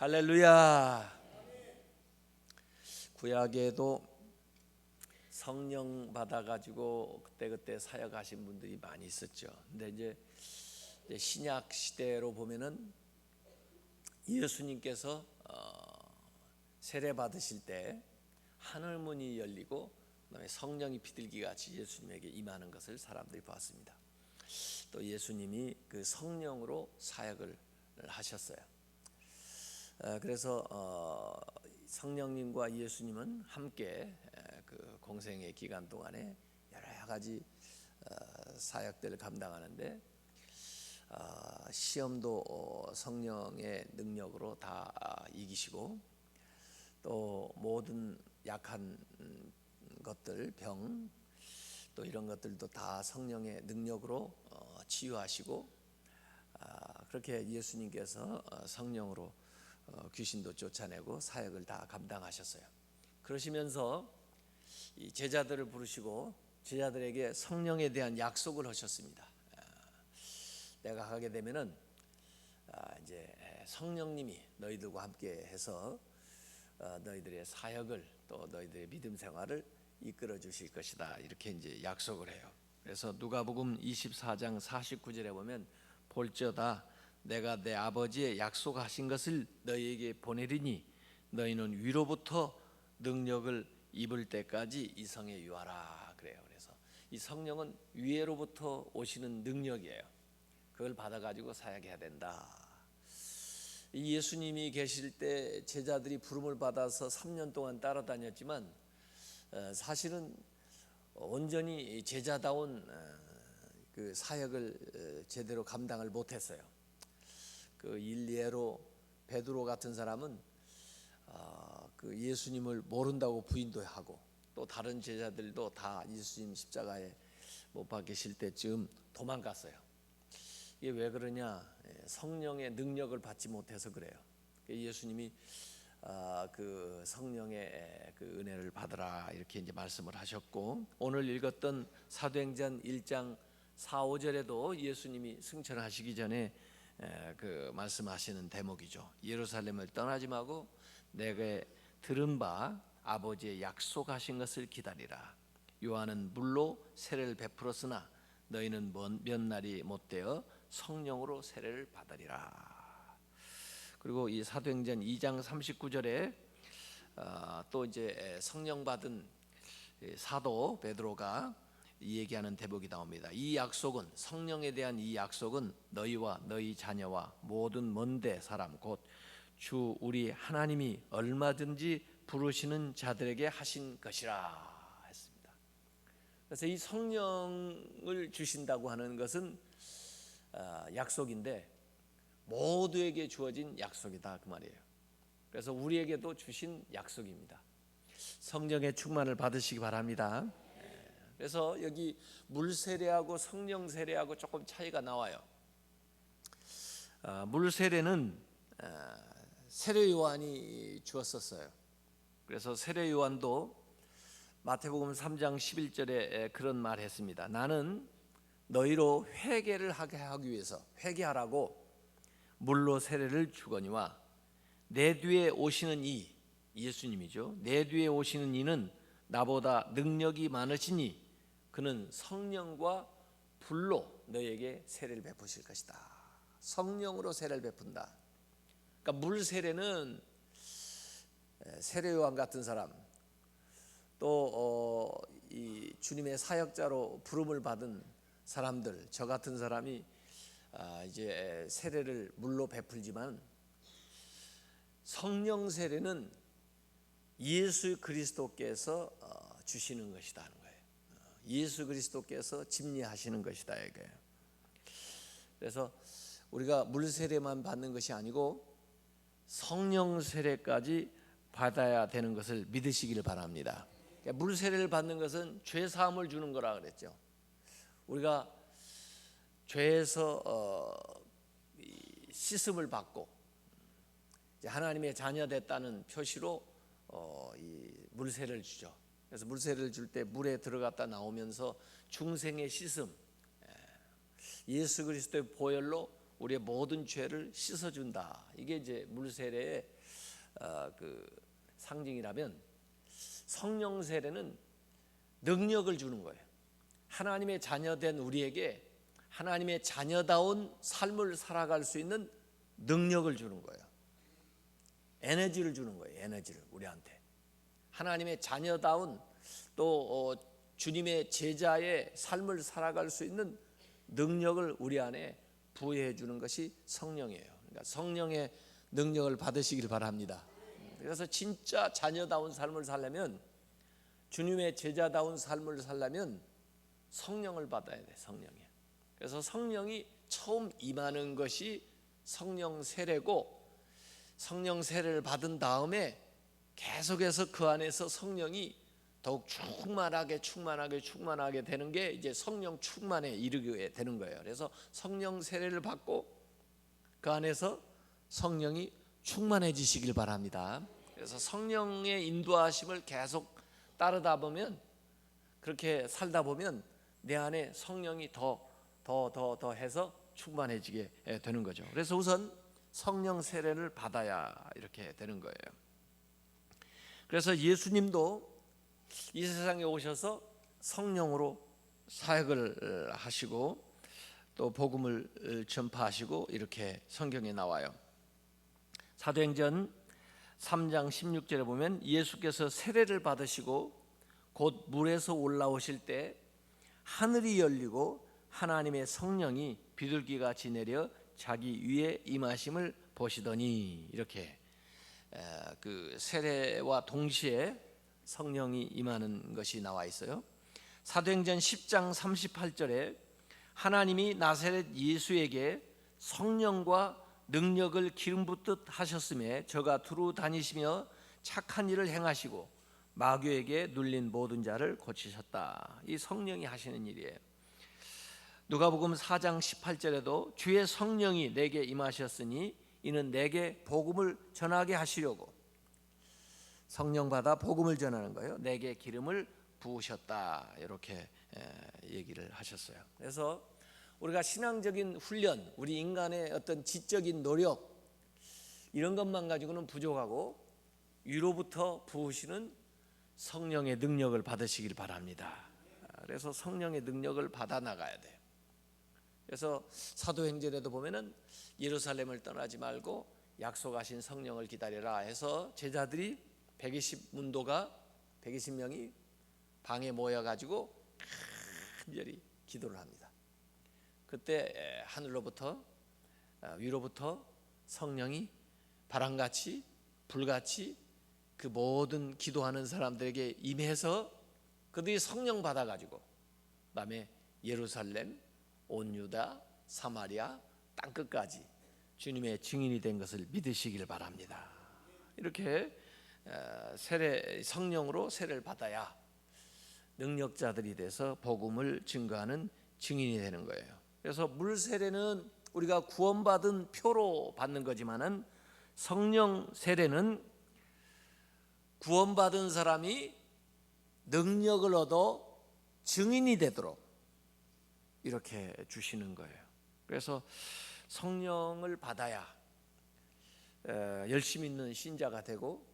할렐루야. 구약에도 성령 받아가지고 그때 사역하신 분들이 많이 있었죠. 근데 이제 신약 시대로 보면은 예수님께서 세례 받으실 때 하늘 문이 열리고 그다음에 성령이 비둘기 같이 예수님에게 임하는 것을 사람들이 봤습니다. 또 예수님이 그 성령으로 사역을 하셨어요. 그래서 성령님과 예수님은 함께 그 공생의 기간 동안에 여러 가지 사역들을 감당하는데 시험도 성령의 능력으로 다 이기시고 또 모든 약한 것들, 병, 또 이런 것들도 다 성령의 능력으로 치유하시고 그렇게 예수님께서 성령으로 귀신도 쫓아내고 사역을 다 감당하셨어요. 그러시면서 이 제자들을 부르시고 제자들에게 성령에 대한 약속을 하셨습니다. 내가 가게 되면은 이제 성령님이 너희들과 함께해서 너희들의 사역을 또 너희들의 믿음 생활을 이끌어 주실 것이다. 이렇게 이제 약속을 해요. 그래서 누가복음 24장 49절에 보면 볼지어다 내가 내 아버지의 약속하신 것을 너희에게 보내리니 너희는 위로부터 능력을 입을 때까지 이 성에 유하라 그래요. 그래서 이 성령은 위로부터 오시는 능력이에요. 그걸 받아가지고 사역해야 된다. 이 예수님이 계실 때 제자들이 부름을 받아서 3년 동안 따라다녔지만 사실은 온전히 제자다운 그 사역을 제대로 감당을 못했어요. 그 일례로 베드로 같은 사람은 그 예수님을 모른다고 부인도 하고 또 다른 제자들도 다 예수님 십자가에 못 박히실 때쯤 도망갔어요. 이게 왜 그러냐? 성령의 능력을 받지 못해서 그래요. 예수님이 그 성령의 그 은혜를 받으라 이렇게 이제 말씀을 하셨고 오늘 읽었던 사도행전 1장 4, 5절에도 예수님이 승천하시기 전에 그 말씀하시는 대목이죠. 예루살렘을 떠나지 말고 내게 들은 바 아버지의 약속하신 것을 기다리라. 요한은 물로 세례를 베풀었으나 너희는 몇 날이 못되어 성령으로 세례를 받으리라. 그리고 이 사도행전 2장 39절에 또 이제 성령 받은 사도 베드로가 얘기하는 대목이 나옵니다. 이 약속은 성령에 대한 이 약속은 너희와 너희 자녀와 모든 먼데 사람 곧 주 우리 하나님이 얼마든지 부르시는 자들에게 하신 것이라 했습니다. 그래서 이 성령을 주신다고 하는 것은 약속인데 모두에게 주어진 약속이다 그 말이에요. 그래서 우리에게도 주신 약속입니다. 성령의 충만을 받으시기 바랍니다. 그래서 여기 물 세례하고 성령 세례하고 조금 차이가 나와요. 물 세례는 세례 요한이 주었었어요. 그래서 세례 요한도 마태복음 3장 11절에 그런 말 했습니다. 나는 너희로 회개를 하게 하기 위해서 회개하라고 물로 세례를 주거니와 내 뒤에 오시는 이 예수님이죠. 내 뒤에 오시는 이는 나보다 능력이 많으시니 그는 성령과 불로 너희에게 세례를 베푸실 것이다. 성령으로 세례를 베푼다. 그러니까 물 세례는 세례 요한 같은 사람 또 이 주님의 사역자로 부름을 받은 사람들 저 같은 사람이 이제 세례를 물로 베풀지만 성령 세례는 예수 그리스도께서 주시는 것이다 하는 거예요. 예수 그리스도께서 집례하시는 것이다 이거예요. 그래서 우리가 물 세례만 받는 것이 아니고 성령 세례까지 받아야 되는 것을 믿으시기를 바랍니다. 그러니까 물 세례를 받는 것은 죄 사함을 주는 거라 그랬죠. 우리가 죄에서 씻음을 받고 이제 하나님의 자녀 됐다는 표시로 이 물세례를 주죠. 그래서 물세례를 줄 때 물에 들어갔다 나오면서 중생의 씻음, 예수 그리스도의 보혈로 우리의 모든 죄를 씻어준다. 이게 이제 물 세례의 그 상징이라면, 성령 세례는 능력을 주는 거예요. 하나님의 자녀된 우리에게 하나님의 자녀다운 삶을 살아갈 수 있는 능력을 주는 거예요. 에너지를 주는 거예요. 에너지를 우리한테. 하나님의 자녀다운 또 주님의 제자의 삶을 살아갈 수 있는 능력을 우리 안에 부여해 주는 것이 성령이에요. 그러니까 성령의 능력을 받으시길 바랍니다. 그래서 진짜 자녀다운 삶을 살려면, 주님의 제자다운 삶을 살려면 성령을 받아야 돼. 성령이. 그래서 성령이 처음 임하는 것이 성령 세례고, 성령 세례를 받은 다음에 계속해서 그 안에서 성령이 더욱 충만하게 되는 게 이제 성령 충만에 이르게 되는 거예요. 그래서 성령 세례를 받고 그 안에서 성령이 충만해지시길 바랍니다. 그래서 성령의 인도하심을 계속 따르다 보면, 그렇게 살다 보면 내 안에 성령이 더 해서 충만해지게 되는 거죠. 그래서 우선 성령 세례를 받아야 이렇게 되는 거예요. 그래서 예수님도 이 세상에 오셔서 성령으로 사역을 하시고 또 복음을 전파하시고 이렇게 성경에 나와요. 사도행전 3장 16절에 보면, 예수께서 세례를 받으시고 곧 물에서 올라오실 때 하늘이 열리고 하나님의 성령이 비둘기같이 내려 자기 위에 임하심을 보시더니, 이렇게 그 세례와 동시에 성령이 임하는 것이 나와 있어요. 사도행전 10장 38절에 하나님이 나사렛 예수에게 성령과 능력을 기름 붓듯 하셨음에 저가 두루 다니시며 착한 일을 행하시고 마귀에게 눌린 모든 자를 고치셨다. 이 성령이 하시는 일이에요. 누가복음 4장 18절에도 주의 성령이 내게 임하셨으니 이는 내게 복음을 전하게 하시려고, 성령 받아 복음을 전하는 거예요. 내게 기름을 부으셨다. 이렇게 얘기를 하셨어요. 그래서 우리가 신앙적인 훈련, 우리 인간의 어떤 지적인 노력, 이런 것만 가지고는 부족하고 위로부터 부으시는 성령의 능력을 받으시길 바랍니다. 그래서 성령의 능력을 받아 나가야 돼요. 그래서 사도행전에도 보면은 예루살렘을 떠나지 말고 약속하신 성령을 기다려라 해서 제자들이 120명이 방에 모여가지고 간절히 기도를 합니다. 그때 하늘로부터 위로부터 성령이 바람같이 불같이 그 모든 기도하는 사람들에게 임해서 그들이 성령 받아가지고 그다음에 예루살렘, 온 유다, 사마리아 땅끝까지 주님의 증인이 된 것을 믿으시길 바랍니다. 이렇게 성령으로 세례를 받아야 능력자들이 돼서 복음을 증거하는 증인이 되는 거예요. 그래서 물 세례는 우리가 구원받은 표로 받는 거지만은, 성령 세례는 구원받은 사람이 능력을 얻어 증인이 되도록 이렇게 주시는 거예요. 그래서 성령을 받아야 열심 있는 신자가 되고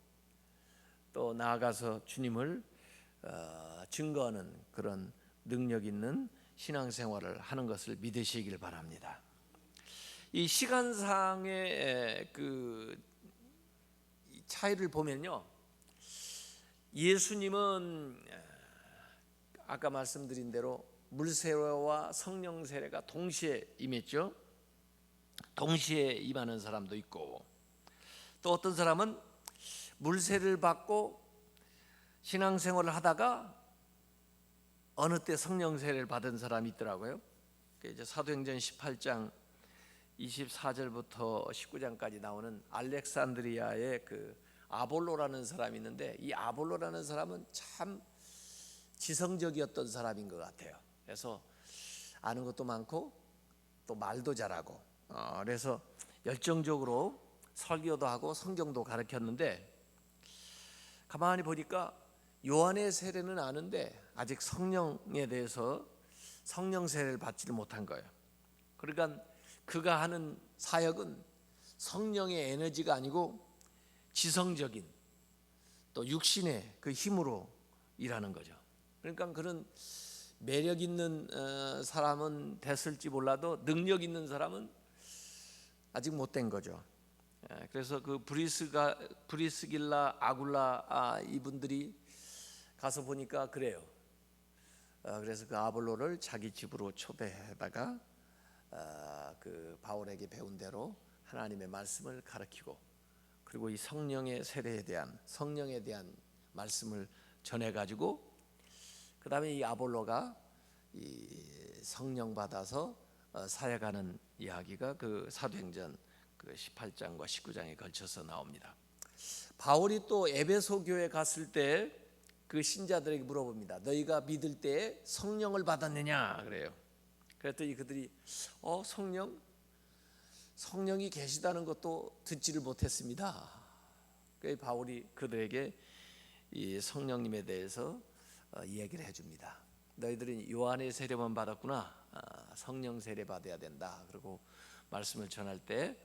또 나아가서 주님을 증거하는 그런 능력 있는 신앙생활을 하는 것을 믿으시길 바랍니다. 이 시간상의 그 차이를 보면요, 예수님은 아까 말씀드린 대로 물세례와 성령 세례가 동시에 임했죠. 동시에 임하는 사람도 있고, 또 어떤 사람은 물세례를 받고 신앙생활을 하다가 어느 때 성령 세례를 받은 사람이 있더라고요. 이제 사도행전 18장 24절부터 19장까지 나오는 알렉산드리아의 그 아볼로라는 사람이 있는데, 이 아볼로라는 사람은 참 지성적이었던 사람인 것 같아요. 그래서 아는 것도 많고 또 말도 잘하고, 그래서 열정적으로 설교도 하고 성경도 가르쳤는데, 가만히 보니까 요한의 세례는 아는데 아직 성령에 대해서 성령 세례를 받지를 못한 거예요. 그러니까 그가 하는 사역은 성령의 에너지가 아니고 지성적인 또 육신의 그 힘으로 일하는 거죠. 그러니까 그런 매력 있는 사람은 됐을지 몰라도 능력 있는 사람은 아직 못 된 거죠. 그래서 그 브리스길라 아굴라 이분들이 가서 보니까 그래요. 그래서 그 아볼로를 자기 집으로 초대해다가 그 바울에게 배운 대로 하나님의 말씀을 가르치고, 그리고 이 성령의 세례에 대한, 성령에 대한 말씀을 전해가지고, 그 다음에 이 아볼로가 이 성령 받아서 사역하는 이야기가 그 사도행전 그 18장과 19장에 걸쳐서 나옵니다. 바울이 또 에베소 교회 갔을 때 그 신자들에게 물어봅니다. 너희가 믿을 때에 성령을 받았느냐 그래요. 그랬더니 그들이 성령이 계시다는 것도 듣지를 못했습니다. 그래서 바울이 그들에게 이 성령님에 대해서 이야기를 해줍니다. 너희들은 요한의 세례만 받았구나. 성령 세례 받아야 된다. 그리고 말씀을 전할 때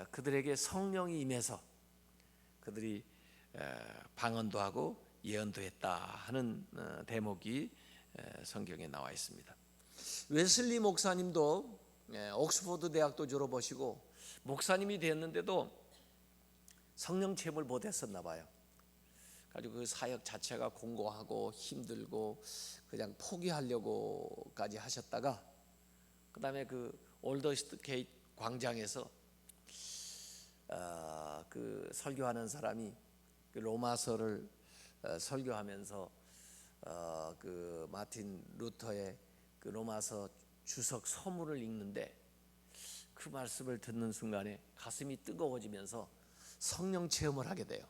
그들에게 성령이 임해서 그들이 방언도 하고 예언도 했다 하는 대목이 성경에 나와 있습니다. 웨슬리 목사님도 옥스퍼드 대학도 졸업하시고 목사님이 되었는데도 성령 체험을 못했었나 봐요. 가지고 그 사역 자체가 공고하고 힘들고 그냥 포기하려고까지 하셨다가 그 다음에 그 올더스트 게이트 광장에서 그 설교하는 사람이 그 로마서를 설교하면서 그 마틴 루터의 그 로마서 주석 서문을 읽는데 그 말씀을 듣는 순간에 가슴이 뜨거워지면서 성령 체험을 하게 돼요.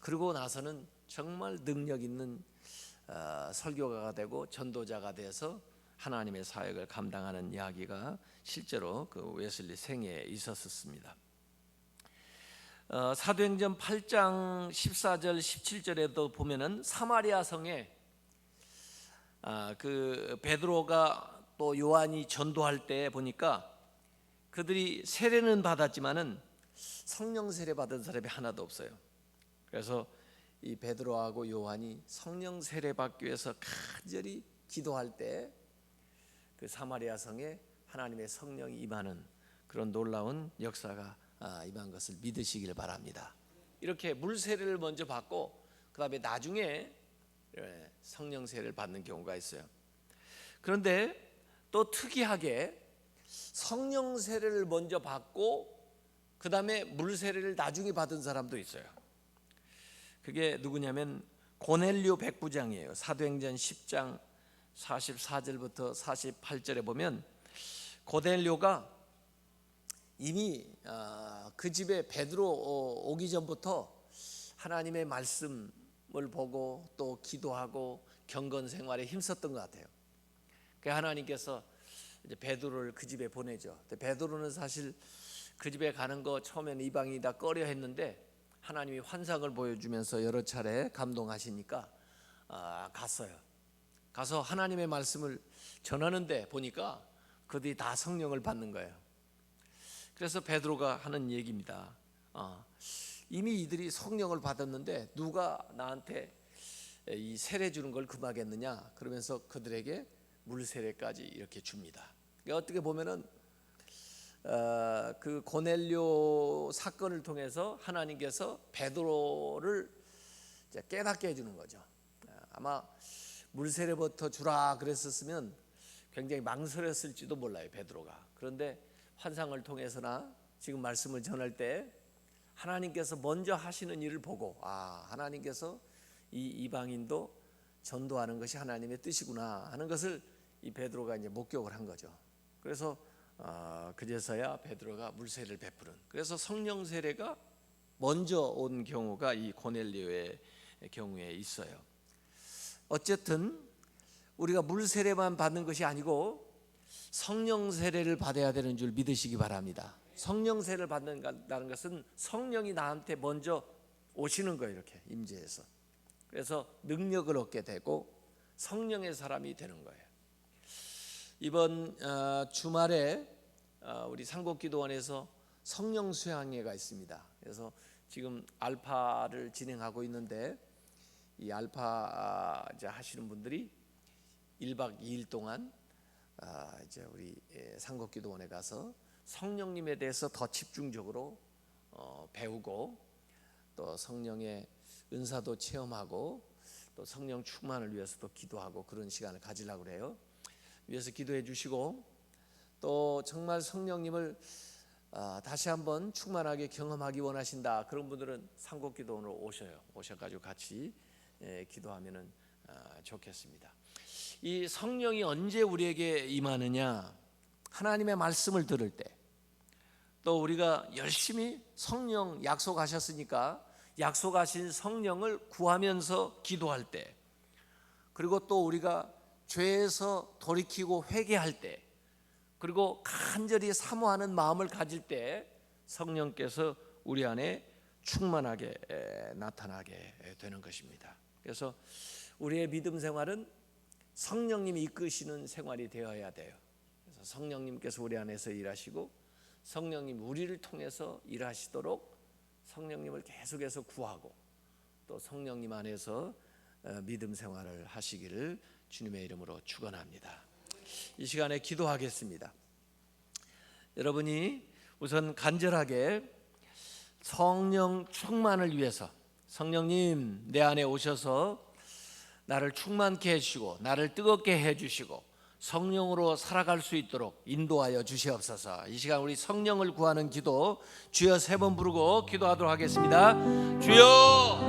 그러고 나서는 정말 능력 있는 설교가가 되고 전도자가 돼서 하나님의 사역을 감당하는 이야기가 실제로 그 웨슬리 생애에 있었습니다. 사도행전 8장 14절 17절에도 보면은 사마리아 성에 그 베드로가 또 요한이 전도할 때 보니까 그들이 세례는 받았지만은 성령 세례 받은 사람이 하나도 없어요. 그래서 이 베드로하고 요한이 성령 세례 받기 위해서 간절히 기도할 때 그 사마리아 성에 하나님의 성령이 임하는 그런 놀라운 역사가 임한 것을 믿으시길 바랍니다. 이렇게 물 세례를 먼저 받고 그 다음에 나중에 성령 세례를 받는 경우가 있어요. 그런데 또 특이하게 성령 세례를 먼저 받고 그 다음에 물 세례를 나중에 받은 사람도 있어요. 그게 누구냐면 고넬료 백부장이에요. 사도행전 10장 44절부터 48절에 보면 고넬료가 이미 그 집에 베드로 오기 전부터 하나님의 말씀을 보고 또 기도하고 경건 생활에 힘썼던 것 같아요. 그래서 하나님께서 이제 베드로를 그 집에 보내죠. 베드로는 사실 그 집에 가는 거 처음에는 이방인이다 꺼려 했는데 하나님이 환상을 보여주면서 여러 차례 감동하시니까 갔어요. 가서 하나님의 말씀을 전하는데 보니까 그들이 다 성령을 받는 거예요. 그래서 베드로가 하는 얘기입니다. 이미 이들이 성령을 받았는데 누가 나한테 이 세례 주는 걸 금하겠느냐 그러면서 그들에게 물 세례까지 이렇게 줍니다. 어떻게 보면은 그 고넬료 사건을 통해서 하나님께서 베드로를 깨닫게 해주는 거죠. 아마 물 세례부터 주라 그랬었으면 굉장히 망설였을지도 몰라요, 베드로가. 그런데 환상을 통해서나 지금 말씀을 전할 때 하나님께서 먼저 하시는 일을 보고 하나님께서 이 이방인도 전도하는 것이 하나님의 뜻이구나 하는 것을 이 베드로가 이제 목격을 한 거죠. 그래서 그제서야 베드로가 물세례를 베푸는, 그래서 성령 세례가 먼저 온 경우가 이 고넬료의 경우에 있어요. 어쨌든 우리가 물 세례만 받는 것이 아니고 성령 세례를 받아야 되는 줄 믿으시기 바랍니다. 성령 세례를 받는다는 것은 성령이 나한테 먼저 오시는 거예요. 이렇게 임재해서. 그래서 능력을 얻게 되고 성령의 사람이 되는 거예요. 이번 주말에 우리 산곡기도원에서 성령 수양회가 있습니다. 그래서 지금 알파를 진행하고 있는데 이 알파 이제 하시는 분들이 1박 2일 동안 이제 우리 산곡기도원에 가서 성령님에 대해서 더 집중적으로 배우고 또 성령의 은사도 체험하고 또 성령 충만을 위해서도 기도하고 그런 시간을 가지려고 그래요. 위해서 기도해 주시고 또 정말 성령님을 다시 한번 충만하게 경험하기 원하신다 그런 분들은 산곡기도원으로 오셔가지고 같이 기도하면은 좋겠습니다. 이 성령이 언제 우리에게 임하느냐? 하나님의 말씀을 들을 때, 또 우리가 열심히 성령 약속하셨으니까 약속하신 성령을 구하면서 기도할 때, 그리고 또 우리가 죄에서 돌이키고 회개할 때, 그리고 간절히 사모하는 마음을 가질 때 성령께서 우리 안에 충만하게 나타나게 되는 것입니다. 그래서 우리의 믿음 생활은 성령님이 이끄시는 생활이 되어야 돼요. 그래서 성령님께서 우리 안에서 일하시고 성령님 우리를 통해서 일하시도록 성령님을 계속해서 구하고 또 성령님 안에서 믿음 생활을 하시기를 주님의 이름으로 축원합니다. 이 시간에 기도하겠습니다. 여러분이 우선 간절하게 성령 충만을 위해서 성령님 내 안에 오셔서 나를 충만케 해주시고 나를 뜨겁게 해주시고 성령으로 살아갈 수 있도록 인도하여 주시옵소서. 이 시간 우리 성령을 구하는 기도 주여 3번 부르고 기도하도록 하겠습니다. 주여